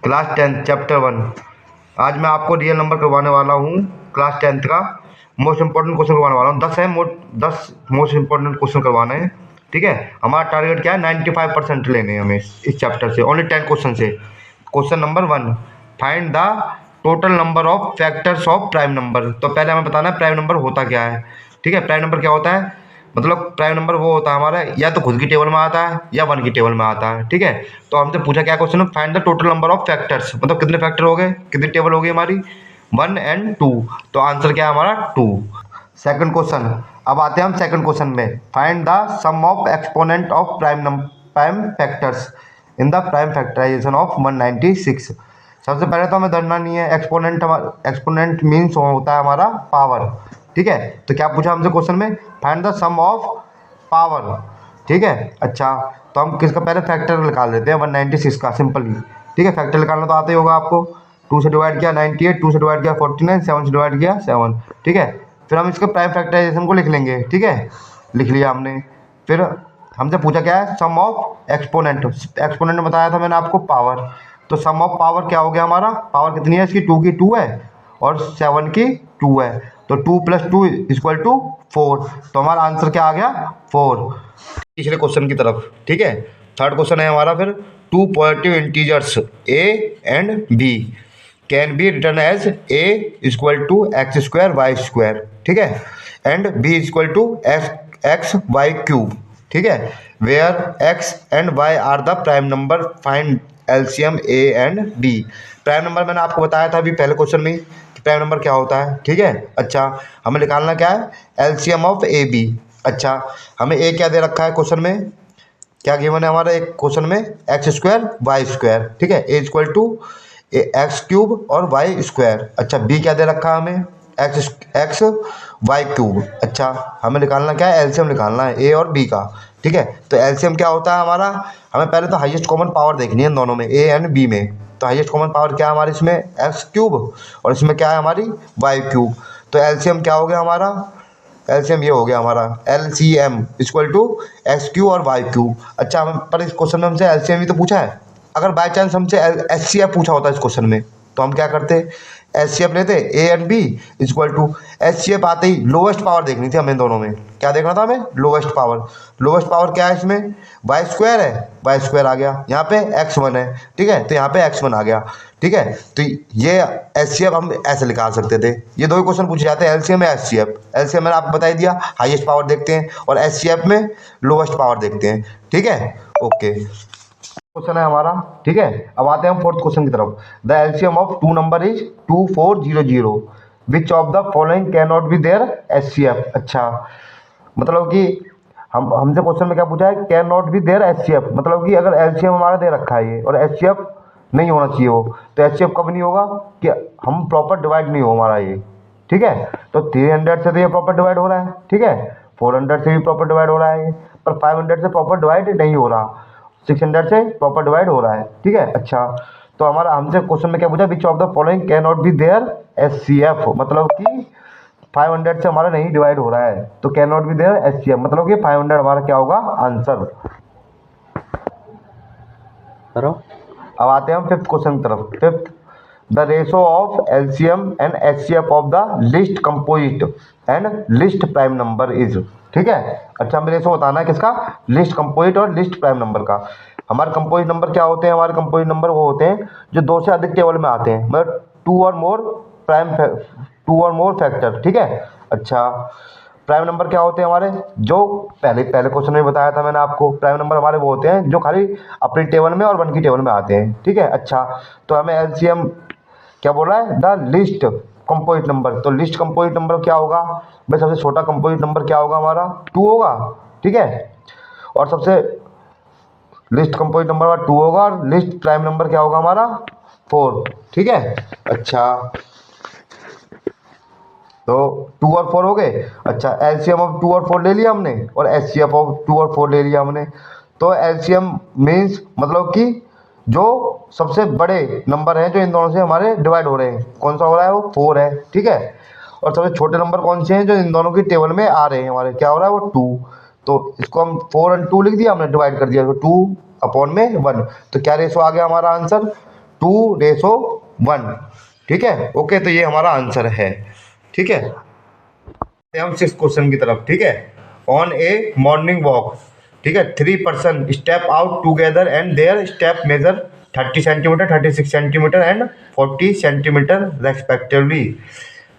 Class 10 chapter 1। आज मैं आपको रियल नंबर करवाने वाला हूँ। क्लास 10 का मोस्ट इंपॉर्टेंट क्वेश्चन करवाने वाला हूँ। 10 मोस्ट इंपॉर्टेंट क्वेश्चन करवाना है। ठीक है, हमारा टारगेट क्या है? 95% लेने हैं हमें इस चैप्टर से। ओनली 10 क्वेश्चन से। Question number 1, find the total number of factors of prime number. तो पहले हमें बताना है प्राइम नंबर होता क्या है। ठीक है, प्राइम नंबर क्या होता है? मतलब प्राइम नंबर वो होता है हमारा या तो खुद की टेबल में आता है या 1 की टेबल में आता है। ठीक है, तो हमसे पूछा क्या question, find the total number of factors, मतलब कितने फैक्टर हो गए, कितनी टेबल हो गई हमारी, 1 और 2। तो आंसर क्या है हमारा 2। सेकंड क्वेश्चन, अब आते हैं हम सेकंड क्वेश्चन में। Find the sum of exponent of prime factors in the prime factorization of 196। सबसे पहले तो हमें धरना नहीं है एक्सपोनेंट। एक्सपोनेंट मीन्स होता है हमारा पावर। ठीक है, तो क्या पूछा हमसे क्वेश्चन में? Find the sum of power. ठीक है, अच्छा तो हम किसका पहले फैक्टर निकाल देते हैं 196 का सिंपली। ठीक है, फैक्टर निकालना तो आता ही होगा आपको। 2 से डिवाइड किया 98, 2 से डिवाइड किया 49, 7 से डिवाइड किया 7। ठीक है, फिर हम इसका प्राइम फैक्टराइजेशन को लिख लेंगे। ठीक है, लिख लिया हमने। फिर हमसे पूछा क्या है? सम ऑफ एक्सपोनेंट। एक्सपोनेंट बताया था मैंने आपको पावर। तो सम ऑफ पावर क्या हो गया हमारा? पावर कितनी है इसकी? 2 की 2 है और 7 की 2 है। तो 2 + 2 = 4। तो हमारा आंसर क्या आ गया? 4। तीसरे क्वेश्चन की तरफ। ठीक है, थर्ड क्वेश्चन है हमारा फिर, 2 positive integers a and b can be written as a = x² y²। ठीक है, एंड b = x y³। ठीक है, where x and y are the prime number, find LCM a and b। Prime number मैंने आपको बताया था अभी पहले क्वेश्चन में कि प्राइम नंबर क्या होता है। ठीक है, अच्छा हमें निकालना क्या है? LCM of A B. अच्छा, हमें ए क्या दे रखा है क्वेश्चन में? क्या गिवन है हमारा एक क्वेश्चन में? x² y²। ठीक है, a = x³ और y²। अच्छा, b क्या दे रखा है हमें? x y³। अच्छा, हमें निकालना क्या है? एलसीएम निकालना है ए और बी का। ठीक है, तो एलसीएम क्या होता है हमारा? हमें पहले तो हाईएस्ट कॉमन पावर देखनी है दोनों में, ए एंड बी में। तो हाईएस्ट कॉमन पावर क्या है हमारी इसमें? x³ और इसमें क्या है हमारी? y³। तो एलसीएम क्या हो गया हमारा? एलसीएम ये हो गया हमारा LCM = x³ और y³। अच्छा, हम पर इस क्वेश्चन में हमसे एलसीएम ही तो पूछा है। अगर बाय चांस हमसे HCF पूछा होता इस क्वेश्चन में तो हम क्या करते? HCF लेते, ए एंड बी = HCF आते ही लोवेस्ट पावर देखनी थी हमें दोनों में। क्या देखना था हमें? Lowest power. लोवेस्ट पावर क्या है इसमें? y² है, y² आ गया। यहाँ पे x1 है। ठीक है, तो यहाँ पे x1 आ गया। ठीक है, तो ये HCF हम ऐसे निकाल सकते थे। ये दो ही क्वेश्चन पूछे जाते हैं, एलसीएम या HCF। एलसीएम मैंने आपको बता ही दिया, हाईएस्ट पावर देखते हैं, और HCF में लोवेस्ट पावर देखते हैं। ठीक है, ओके, क्वेश्चन है हमारा। ठीक है, अब आते हैं हम फोर्थ क्वेश्चन की तरफ। The LCM of 2 number is 2400। Which of the following can not be their HCF। अच्छा, मतलब कि हमसे क्वेश्चन में क्या पूछा है? Can not be their HCF, मतलब कि अगर एलसीएम हमारा दे रखा है ये और HCF नहीं होना चाहिए हो, तो HCF कब नहीं होगा? कि हम प्रॉपर डिवाइड नहीं हो हमारा ये। ठीक है, तो 300 से तो ये प्रॉपर डिवाइड हो रहा है। ठीक है, 400 से भी प्रॉपर डिवाइड हो रहा है, पर 500 से प्रॉपर डिवाइड नहीं हो रहा, 600 से प्रॉपर डिवाइड हो रहा है। ठीक है, अच्छा तो हमारा हमसे क्वेश्चन में क्या पूछा? Which of the following can not be their HCF, मतलब कि 500 से हमारा नहीं डिवाइड हो रहा है, तो can not be their HCF, मतलब कि 500 हमारा क्या होगा? आंसर। करो, अब आते हैं हम फिफ्थ क्वेश्चन की तरफ। Fifth, the ratio of LCM and HCF of the list composite and list prime number is. ठीक है, अच्छा हमें रेशो बताना है किसका? लिस्ट कंपोजिट और लिस्ट प्राइम नंबर का। हमारे कंपोजिट नंबर क्या होते हैं? हमारे कंपोजिट नंबर वो होते हैं जो 2 से अधिक टेबल में आते हैं, मतलब 2 और मोर फैक्टर। ठीक है, अच्छा प्राइम नंबर क्या होते हैं हमारे? जो पहले क्वेश्चन में बताया था मैंने आपको, प्राइम नंबर हमारे वो होते हैं जो खाली अपनी टेबल में और 1 की टेबल में आते हैं। ठीक है, अच्छा तो हमें एलसीएम क्या बोल रहा है? The list composite number. तो लिस्ट कंपोजिट नंबर क्या होगा भाई? सबसे छोटा कंपोजिट नंबर क्या होगा हमारा? 2 होगा। ठीक है, और सबसे लिस्ट कंपोजिट नंबर हमारा 2 होगा, और लिस्ट प्राइम नंबर क्या होगा हमारा? 4। ठीक है, अच्छा तो 2 और 4 हो गए। अच्छा, एलसीएम ऑफ 2 और 4 ले लिया हमने, और HCF ऑफ 2 और 4 ले लिया हमने। तो एलसीएम मीन्स मतलब कि जो सबसे बड़े नंबर हैं जो इन दोनों से हमारे डिवाइड हो रहे हैं, कौन सा हो रहा है? वो 4 है। ठीक है, और सबसे छोटे नंबर कौन से हैं जो इन दोनों की टेबल में आ रहे हैं हमारे? क्या हो रहा है? वो 2। तो इसको हम 4 और 2 लिख दिया हमने, डिवाइड कर दिया, तो 2/1। तो क्या रेशो आ गया हमारा आंसर? 2:1। ठीक है, ओके, तो ये हमारा आंसर है। ठीक है, हम 6 क्वेश्चन की तरफ। ठीक है, ऑन ए मॉर्निंग वॉक, ठीक है, 3 person step out together and their step measure 30 centimetre, 36 centimetre and 40 centimetre respectively.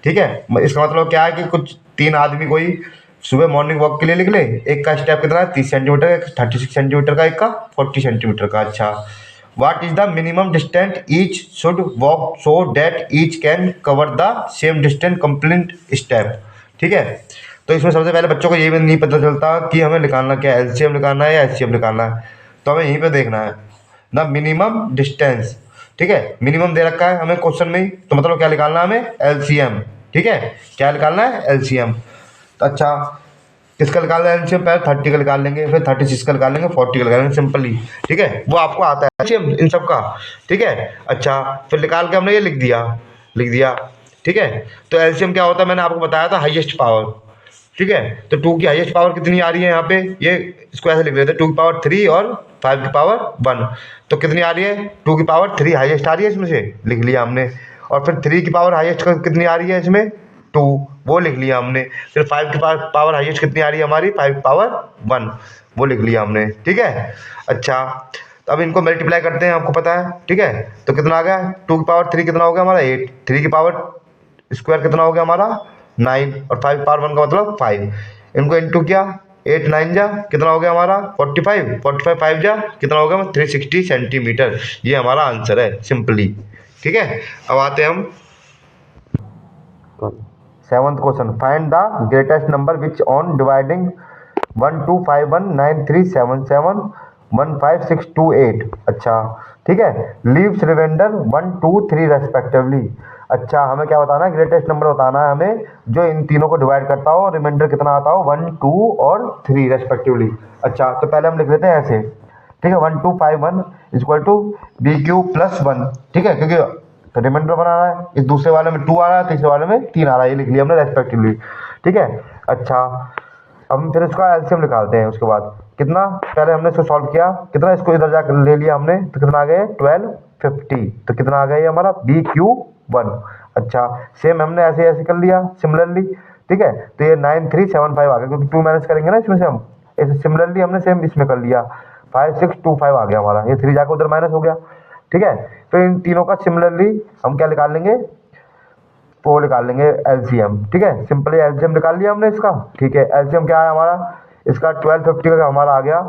ठीक है, इसका मतलब क्या है कि कुछ 3 आदमी कोई सुबह मॉर्निंग वॉक के लिए निकले, एक का स्टेप कितना है 30 सेंटीमीटर, एक 36 सेंटीमीटर का, एक का 40 सेंटीमीटर का। अच्छा, what is the minimum distance each should walk so that each can cover the same distance complete step. ठीक है, तो इसमें सबसे पहले बच्चों को ये भी नहीं पता चलता कि हमें निकालना क्या है, एलसीएम निकालना है या एचसीएफ निकालना है, तो हमें यहीं पे देखना है द मिनिमम डिस्टेंस। ठीक है, मिनिमम दे रखा है हमें क्वेश्चन में, तो मतलब क्या निकालना है हमें, एलसीएम। ठीक है, क्या निकालना है, एलसीएम। तो अच्छा, किसका निकालना है एलसीएम, पहले 30 का निकाल लेंगे, फिर 36 का निकाल लेंगे, 40 का निकाल लेंगे, सिंपली। ठीक है, वो आपको आता है एलसीएम इन सब का। ठीक है, अच्छा, फिर निकाल के हमने ये लिख दिया। ठीक है, तो एलसीएम क्या होता है, मैंने आपको बताया था, हाईएस्ट पावर। ठीक है, तो 2 की हाईएस्ट पावर कितनी आ रही है यहाँ पे, ये इसको ऐसे लिख लेते हैं, 2 की पावर 3 और 5 की पावर 1। तो कितनी आ रही है, 2 की पावर 3 हाईएस्ट आ रही है, इसमें से लिख लिया हमने। और फिर 3 की पावर हाईएस्ट कितनी आ रही है इसमें, 2, वो लिख लिया हमने। फिर 5 की पावर हाईएस्ट कितनी आ रही है हमारी, 5 की पावर 1, वो लिख लिया हमने। ठीक है, अच्छा, तो अब इनको मल्टीप्लाई करते हैं, आपको पता है। ठीक है, तो कितना आ गया, 2 की पावर 3 कितना हो गया हमारा 8, 3 की पावर स्क्वायर कितना हो गया हमारा 9, और 5 पावर 1 का मतलब 5। इनको इंटू किया, 8 9 जा कितना हो गया हमारा 45, 45 5 जा कितना हो गया 360 सेंटीमीटर। ये हमारा आंसर है, सिंपली। ठीक है, अब आते हैं हम 7th question, find the greatest number which on dividing 1 2 5 1 9 3 7 7 1 5 6 2 8। अच्छा, ठीक है, लीव्स रिमाइंडर 1 2 3 रेस्पेक्टिवली। अच्छा, हमें क्या बताना है, ग्रेटेस्ट नंबर बताना है हमें जो इन तीनों को डिवाइड करता हो, रिमाइंडर कितना आता हो 1 2 और 3 रेस्पेक्टिवली। अच्छा, तो पहले हम लिख लेते हैं ऐसे। ठीक है, 1 2 5 1 equal to B Q plus 1। ठीक है, क्योंकि तो रिमाइंडर बनाना है, इस दूसरे वाले में 2 आ रहा है, तीसरे वाले में 3 आ रहा है, ये लिख लिया हमने रेस्पेक्टिवली। ठीक है, अच्छा, हम फिर इसका एलसीएम निकालते हैं। उसके बाद कितना, पहले हमने इसको सॉल्व किया, कितना इसको इधर जाकर ले लिया हमने, तो कितना आ गया 12 50, तो कितना आ गया ये हमारा बी क्यू 1। अच्छा, सेम हमने ऐसे कर लिया सिमिलरली। ठीक है, तो ये 9 3 7 5 आ गया, क्योंकि 2 माइनस करेंगे ना इसमें से हम, ऐसे सिमिलरली हमने सेम इसमें कर लिया, 5 6 2 5 आ गया हमारा, ये 3 जाकर उधर माइनस हो गया। ठीक है, फिर इन तीनों का सिमिलरली हम क्या निकाल लेंगे, वो निकाल लेंगे एलसीएम। ठीक है, सिंपली एलसीएम निकाल लिया हमने इसका। ठीक है, एलसीएम क्या है हमारा, इसका 1250 का हमारा आ गया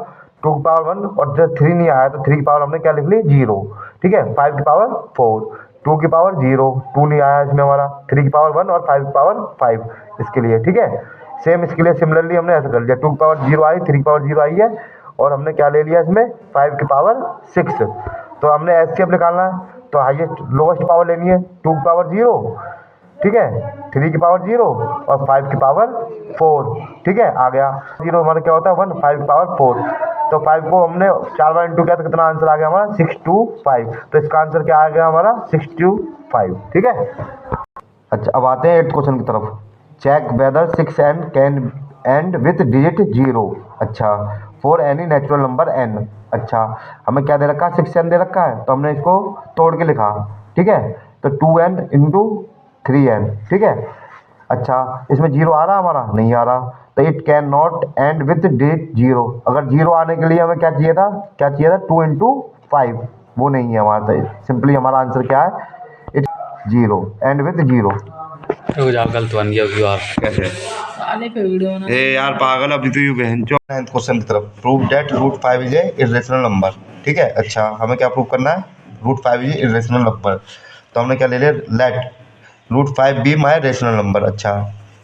2 की पावर 1, और जब 3 नहीं आया तो 3 की पावर हमने क्या लिख ली 0। ठीक है, 5 की पावर 4, 2 की पावर 0, 2 नहीं आया इसमें हमारा, 3 की पावर 1 और 5 की पावर 5 इसके लिए। ठीक है, सेम इसके लिए सिमिलरली हमने ऐसा कर लिया, 2 की पावर 0 आई, 3 की पावर 0 आई है, और हमने क्या ले लिया इसमें 5 की पावर 6। तो हमने एचसीएफ निकालना है, तो हाईएस्ट लोवेस्ट पावर लेनी है 2 की पावर 0। ठीक है, 3 की पावर 0 और 5 की पावर 4। ठीक है, आ गया 0 हमारा क्या होता है 1, 5 की पावर 4। तो 5 को हमने 4 बार इंटू किया तो कितना आंसर आ गया हमारा 625। तो इसका आंसर क्या आ गया हमारा 625। ठीक है, अच्छा, अब आते हैं 8th क्वेश्चन की तरफ। Check whether 6 n can end with digit 0। अच्छा, for any natural number n। अच्छा, हमें क्या दे रखा है 6n दे रखा है, तो हमने इसको तोड़ के लिखा। ठीक है, तो 2n इंटू 3n। ठीक है, अच्छा, इसमें 0 आ रहा हमारा, नहीं आ रहा, तो it can not and with digit 0। अगर 0 आने के लिए हमें क्या चाहिए था 2 इंटू 5, वो नहीं है हमारा, तो सिंपली हमारा आंसर क्या है, इट 0 एंड विथ 0। गलत बन गया कैसे ए यार पागल, अभी तो यू बहन जो 9th क्वेश्चन की तरफ, prove that √5 is a irrational number. ठीक है, अच्छा, हमें क्या प्रूव करना है, √5 इज ए इरेशनल नंबर। तो हमने क्या ले लिया, let √5 be my rational number. अच्छा,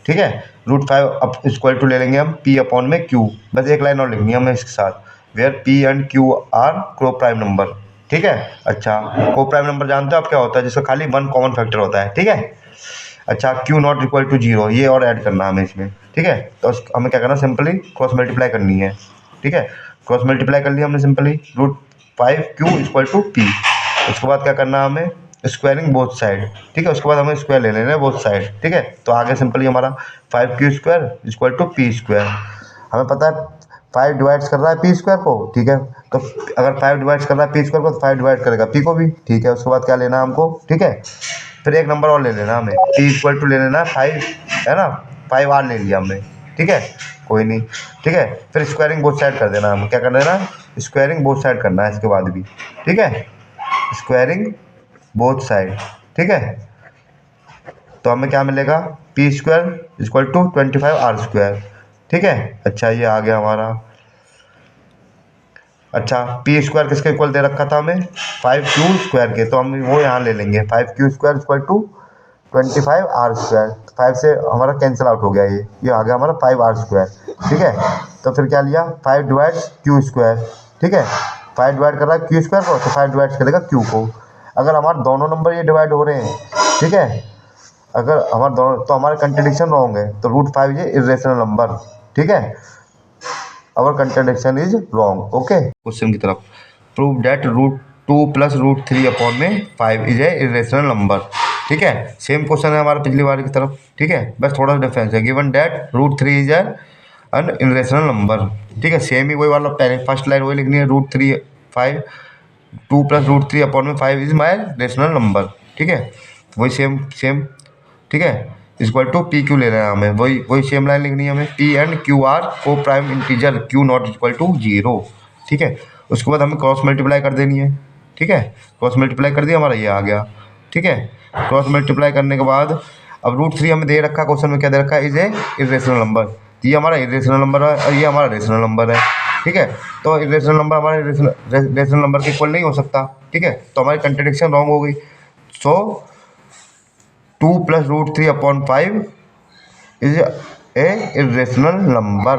ठीक है, √5 अब इक्वल टू ले लेंगे हम p अपॉन में q, बस एक लाइन और लिखनी है हमें इसके साथ, where p and q are coprime number. ठीक है, अच्छा, को प्राइम नंबर जानते हो आप क्या होता है, जिसका खाली 1 कॉमन फैक्टर होता है। ठीक है, अच्छा, q नॉट इक्वल टू 0, ये और ऐड करना है हमें इसमें। ठीक है, तो हमें क्या करना, सिंपली क्रॉस मल्टीप्लाई करनी है। ठीक है, क्रॉस मल्टीप्लाई कर लिया हमने simply, √5q equal to p। उसके बाद क्या करना है हमें, स्क्वायरिंग बोथ साइड। ठीक है, उसके बाद हमें स्क्वायर ले लेना है बोथ साइड। ठीक है, तो आगे सिंपली हमारा 5q² इक्वल टू p²। हमें पता है 5 डिवाइड्स कर रहा है p² को। ठीक है, तो अगर 5 डिवाइड कर रहा है पी स्क्वायर को तो 5 डिवाइड करेगा पी को भी, ठीक है। उसके बाद क्या लेना है हमको, ठीक है। फिर एक नंबर और ले लेना हमें, पी इक्वल टू ले लेना 5, है ना, 5 आर ले लिया हमने, ठीक है, कोई नहीं, ठीक है। फिर स्क्वायरिंग बोथ साइड कर देना, हमें क्या कर देना, स्क्वायरिंग बोथ साइड करना है इसके बाद भी, ठीक है, स्क्वायरिंग बोथ साइड, ठीक है। तो हमें क्या मिलेगा, P square equal to 25 R square, ठीक है। अच्छा ये आ गया हमारा। अच्छा पी स्क्वायर किसके इक्वल दे रखा था हमें, 5q स्क्वायर के, तो हम वो यहाँ ले लेंगे 5q square equal to 25 R square. 5 से हमारा कैंसिल आउट हो गया, ये आ गया हमारा 5 आर स्क्वायर, ठीक है। तो फिर क्या लिया, 5 डिवाइड q स्क्वायर, ठीक है। 5 डिवाइड कर रहा है q स्क्वायर को, तो 5 डिवाइड करेगा q को। अगर हमारे दोनों नंबर ये डिवाइड हो रहे हैं, ठीक है, अगर हमारे दोनों, तो हमारे कंट्राडिक्शन रॉन्ग है, तो √5 ये इरेशनल नंबर, ठीक है। Our contradiction is wrong, okay. Question की तरफ, प्रूव दैट √2 प्लस √3 अपॉन में 5 इज ए इरेशनल नंबर, ठीक है। सेम क्वेश्चन है हमारा पिछली बार की तरफ, ठीक है, बस थोड़ा सा डिफरेंस है। Given that √3 is an irrational number, ठीक है, सेम ही वही वाला, पहले फर्स्ट लाइन वही लिखनी है, √3 5 2 प्लस √3 अपॉन में 5 इज माई रेशनल नंबर, ठीक है, वही सेम, ठीक है। इक्वल टू पी क्यू ले रहे हैं हमें, वही सेम लाइन लिखनी है हमें, P and Q are coprime integer Q not equal to 0, ठीक है। उसके बाद हमें क्रॉस मल्टीप्लाई कर देनी है, ठीक है, क्रॉस मल्टीप्लाई कर दिया, हमारा ये आ गया, ठीक है। क्रॉस मल्टीप्लाई करने के बाद अब √3 हमें दे रखा, क्वेश्चन में क्या दे रखा है, इज ए इरेशनल नंबर, तो ये हमारा इरेशनल नंबर है और ये हमारा रेशनल नंबर है, ठीक है। तो इरेशनल नंबर हमारे रेशनल नंबर के इक्वल नहीं हो सकता, ठीक है, तो हमारी कंट्राडिक्शन रॉन्ग हो गई। सो 2 plus √3 upon 5 is a irrational number,